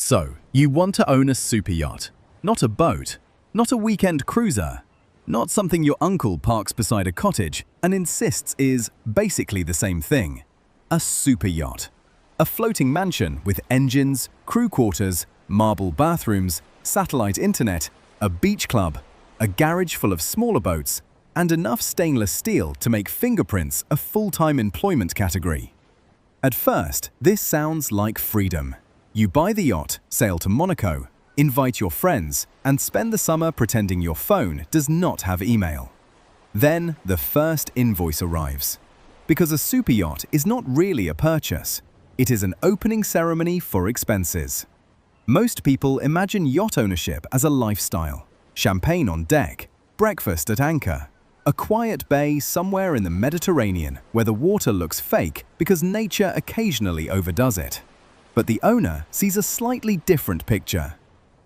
So, you want to own a super yacht, not a boat, not a weekend cruiser, not something your uncle parks beside a cottage and insists is basically the same thing. A super yacht. A floating mansion with engines, crew quarters, marble bathrooms, satellite internet, a beach club, a garage full of smaller boats, and enough stainless steel to make fingerprints a full-time employment category. At first, this sounds like freedom. You buy the yacht, sail to Monaco, invite your friends, and spend the summer pretending your phone does not have email. Then, the first invoice arrives. Because a super yacht is not really a purchase. It is an opening ceremony for expenses. Most people imagine yacht ownership as a lifestyle. Champagne on deck, breakfast at anchor, a quiet bay somewhere in the Mediterranean where the water looks fake because nature occasionally overdoes it. But the owner sees a slightly different picture.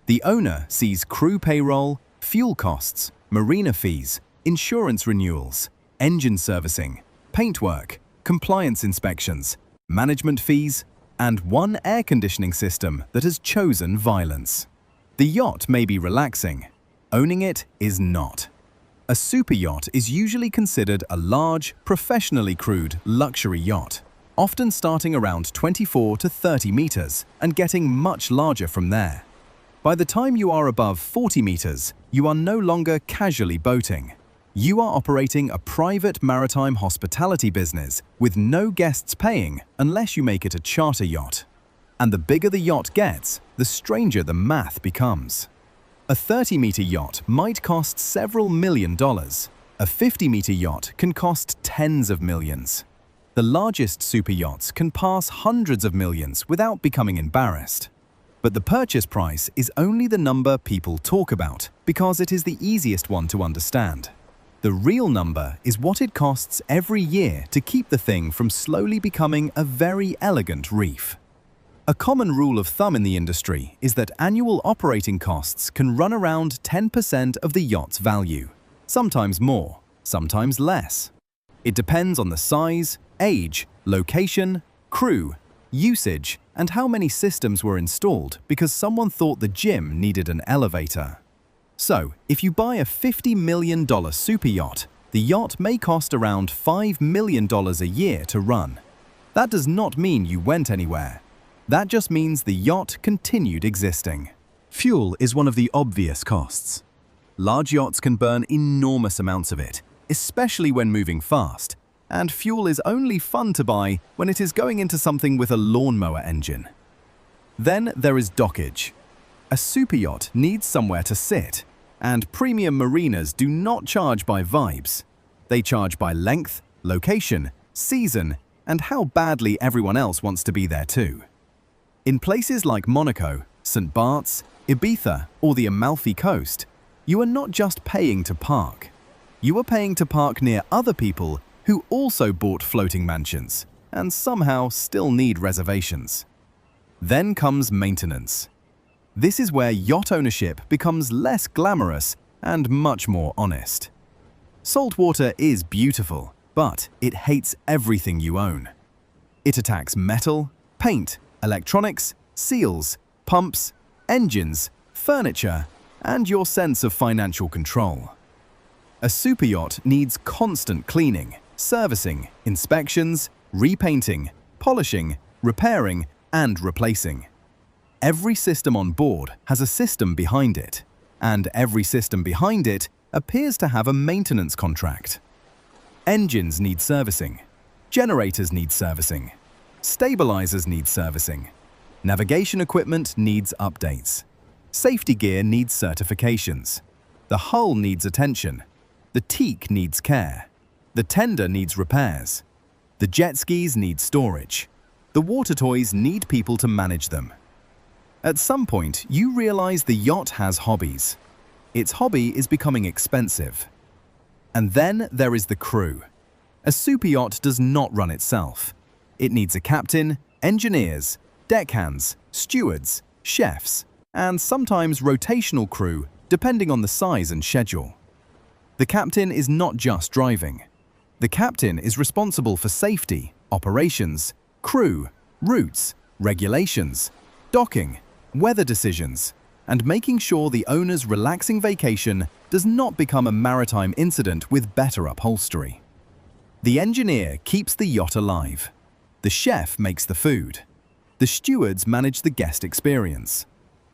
The owner sees crew payroll, fuel costs, marina fees, insurance renewals, engine servicing, paintwork, compliance inspections, management fees, and one air conditioning system that has chosen violence. The yacht may be relaxing. Owning it is not. A super yacht is usually considered a large, professionally crewed luxury yacht, often starting around 24 to 30 meters and getting much larger from there. By the time you are above 40 meters, you are no longer casually boating. You are operating a private maritime hospitality business with no guests paying unless you make it a charter yacht. And the bigger the yacht gets, the stranger the math becomes. A 30-meter yacht might cost several $1 million. A 50-meter yacht can cost tens of millions. The largest super yachts can pass hundreds of millions without becoming embarrassed. But the purchase price is only the number people talk about because it is the easiest one to understand. The real number is what it costs every year to keep the thing from slowly becoming a very elegant reef. A common rule of thumb in the industry is that annual operating costs can run around 10% of the yacht's value, sometimes more, sometimes less. It depends on the size, age, location, crew, usage, and how many systems were installed because someone thought the gym needed an elevator. So, if you buy a $50 million super yacht, the yacht may cost around $5 million a year to run. That does not mean you went anywhere. That just means the yacht continued existing. Fuel is one of the obvious costs. Large yachts can burn enormous amounts of it, especially when moving fast, and fuel is only fun to buy when it is going into something with a lawnmower engine. Then there is dockage. A super yacht needs somewhere to sit, and premium marinas do not charge by vibes. They charge by length, location, season, and how badly everyone else wants to be there too. In places like Monaco, St. Bart's, Ibiza, or the Amalfi Coast, you are not just paying to park. You are paying to park near other people who also bought floating mansions and somehow still need reservations. Then comes maintenance. This is where yacht ownership becomes less glamorous and much more honest. Saltwater is beautiful, but it hates everything you own. It attacks metal, paint, electronics, seals, pumps, engines, furniture, and your sense of financial control. A super yacht needs constant cleaning, servicing, inspections, repainting, polishing, repairing, and replacing. Every system on board has a system behind it, and every system behind it appears to have a maintenance contract. Engines need servicing, generators need servicing, stabilizers need servicing, navigation equipment needs updates, safety gear needs certifications, the hull needs attention, the teak needs care, the tender needs repairs, the jet skis need storage, the water toys need people to manage them. At some point, you realize the yacht has hobbies. Its hobby is becoming expensive. And then there is the crew. A super yacht does not run itself. It needs a captain, engineers, deckhands, stewards, chefs, and sometimes rotational crew, depending on the size and schedule. The captain is not just driving. The captain is responsible for safety, operations, crew, routes, regulations, docking, weather decisions, and making sure the owner's relaxing vacation does not become a maritime incident with better upholstery. The engineer keeps the yacht alive. The chef makes the food. The stewards manage the guest experience.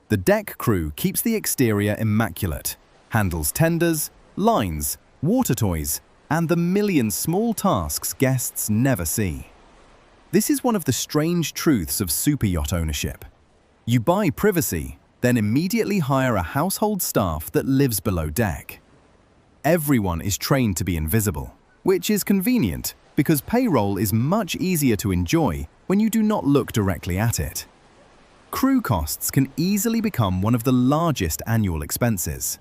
The deck crew keeps the exterior immaculate, handles tenders, lines, water toys, and the million small tasks guests never see. This is one of the strange truths of superyacht ownership. You buy privacy, then immediately hire a household staff that lives below deck. Everyone is trained to be invisible, which is convenient because payroll is much easier to enjoy when you do not look directly at it. Crew costs can easily become one of the largest annual expenses.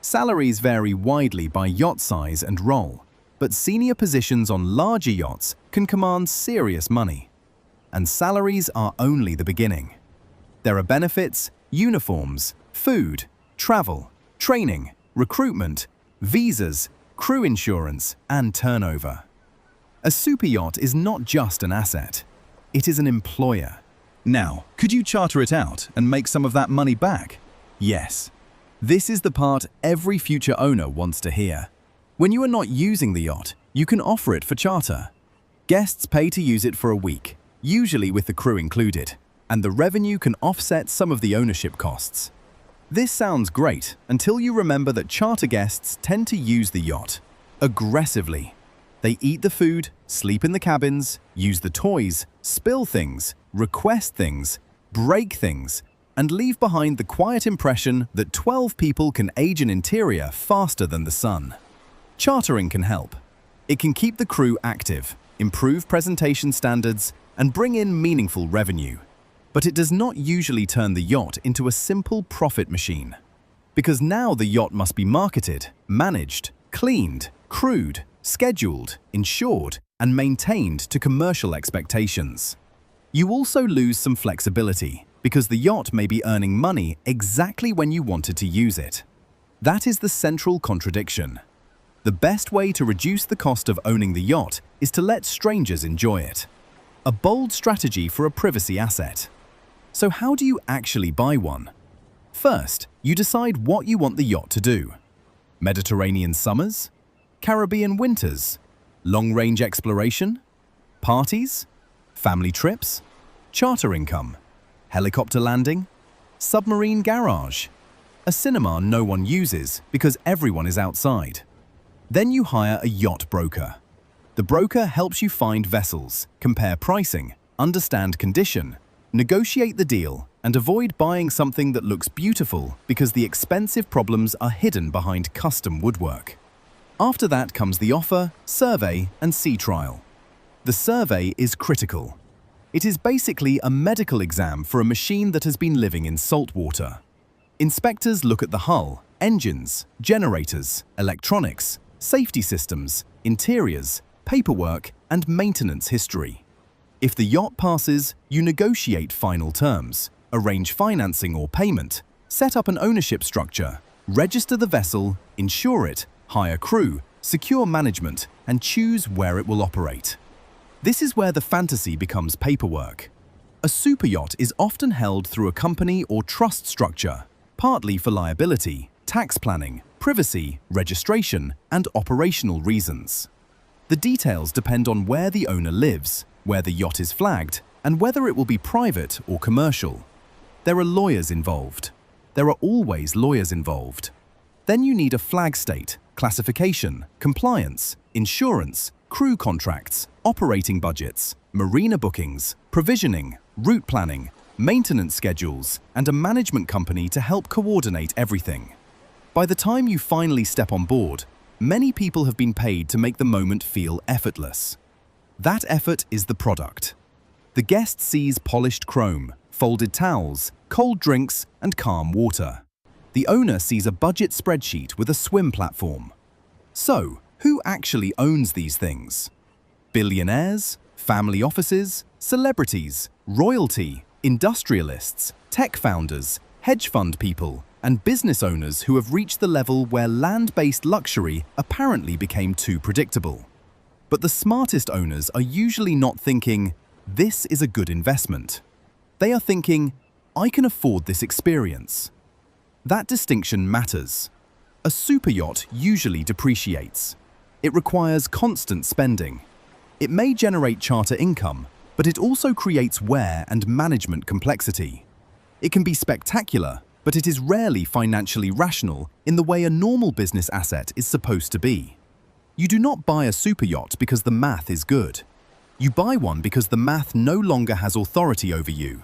Salaries vary widely by yacht size and role, but senior positions on larger yachts can command serious money. And salaries are only the beginning. There are benefits, uniforms, food, travel, training, recruitment, visas, crew insurance, and turnover. A superyacht is not just an asset, it is an employer. Now, could you charter it out and make some of that money back? Yes. This is the part every future owner wants to hear. When you are not using the yacht, you can offer it for charter. Guests pay to use it for a week, usually with the crew included, and the revenue can offset some of the ownership costs. This sounds great until you remember that charter guests tend to use the yacht aggressively. They eat the food, sleep in the cabins, use the toys, spill things, request things, break things, and leave behind the quiet impression that 12 people can age an interior faster than the sun. Chartering can help. It can keep the crew active, improve presentation standards, and bring in meaningful revenue. But it does not usually turn the yacht into a simple profit machine. Because now the yacht must be marketed, managed, cleaned, crewed, scheduled, insured, and maintained to commercial expectations. You also lose some flexibility, because the yacht may be earning money exactly when you wanted to use it. That is the central contradiction. The best way to reduce the cost of owning the yacht is to let strangers enjoy it. A bold strategy for a privacy asset. So how do you actually buy one? First, you decide what you want the yacht to do. Mediterranean summers? Caribbean winters? Long-range exploration? Parties? Family trips? Charter income? Helicopter landing? Submarine garage? A cinema no one uses because everyone is outside. Then you hire a yacht broker. The broker helps you find vessels, compare pricing, understand condition, negotiate the deal, and avoid buying something that looks beautiful because the expensive problems are hidden behind custom woodwork. After that comes the offer, survey, and sea trial. The survey is critical. It is basically a medical exam for a machine that has been living in saltwater. Inspectors look at the hull, engines, generators, electronics, safety systems, interiors, paperwork, and maintenance history. If the yacht passes, you negotiate final terms, arrange financing or payment, set up an ownership structure, register the vessel, insure it, hire crew, secure management, and choose where it will operate. This is where the fantasy becomes paperwork. A superyacht is often held through a company or trust structure, partly for liability, tax planning, privacy, registration, and operational reasons. The details depend on where the owner lives, where the yacht is flagged, and whether it will be private or commercial. There are lawyers involved. There are always lawyers involved. Then you need a flag state, classification, compliance, insurance, crew contracts, operating budgets, marina bookings, provisioning, route planning, maintenance schedules, and a management company to help coordinate everything. By the time you finally step on board, many people have been paid to make the moment feel effortless. That effort is the product. The guest sees polished chrome, folded towels, cold drinks, and calm water. The owner sees a budget spreadsheet with a swim platform. So, who actually owns these things? Billionaires, family offices, celebrities, royalty, industrialists, tech founders, hedge fund people, and business owners who have reached the level where land-based luxury apparently became too predictable. But the smartest owners are usually not thinking, "This is a good investment." They are thinking, I can afford this experience. That distinction matters. A superyacht usually depreciates. It requires constant spending. It may generate charter income, but it also creates wear and management complexity. It can be spectacular, but it is rarely financially rational in the way a normal business asset is supposed to be. You do not buy a superyacht because the math is good. You buy one because the math no longer has authority over you.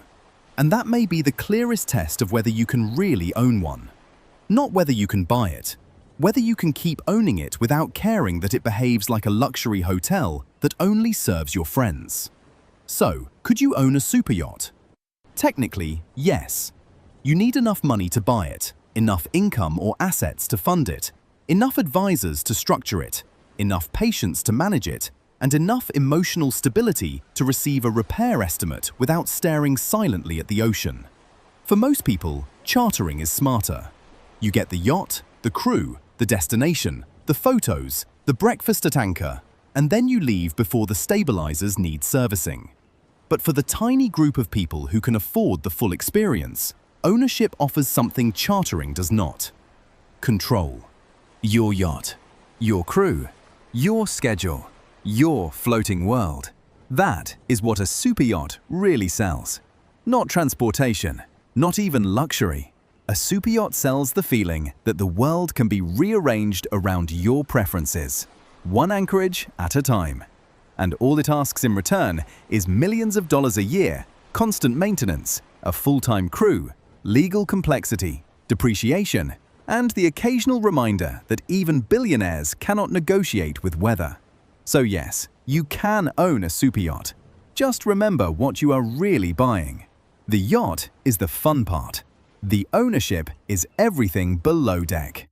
And that may be the clearest test of whether you can really own one. Not whether you can buy it, whether you can keep owning it without caring that it behaves like a luxury hotel that only serves your friends. So, could you own a superyacht? Technically, yes. You need enough money to buy it, enough income or assets to fund it, enough advisors to structure it, enough patience to manage it, and enough emotional stability to receive a repair estimate without staring silently at the ocean. For most people, chartering is smarter. You get the yacht, the crew, the destination, the photos, the breakfast at anchor, and then you leave before the stabilizers need servicing. But for the tiny group of people who can afford the full experience, ownership offers something chartering does not. Control. Your yacht, your crew, your schedule, your floating world. That is what a superyacht really sells. Not transportation, not even luxury. A superyacht sells the feeling that the world can be rearranged around your preferences, one anchorage at a time. And all it asks in return is millions of dollars a year, constant maintenance, a full-time crew, legal complexity, depreciation, and the occasional reminder that even billionaires cannot negotiate with weather. So yes, you can own a superyacht. Just remember what you are really buying. The yacht is the fun part. The ownership is everything below deck.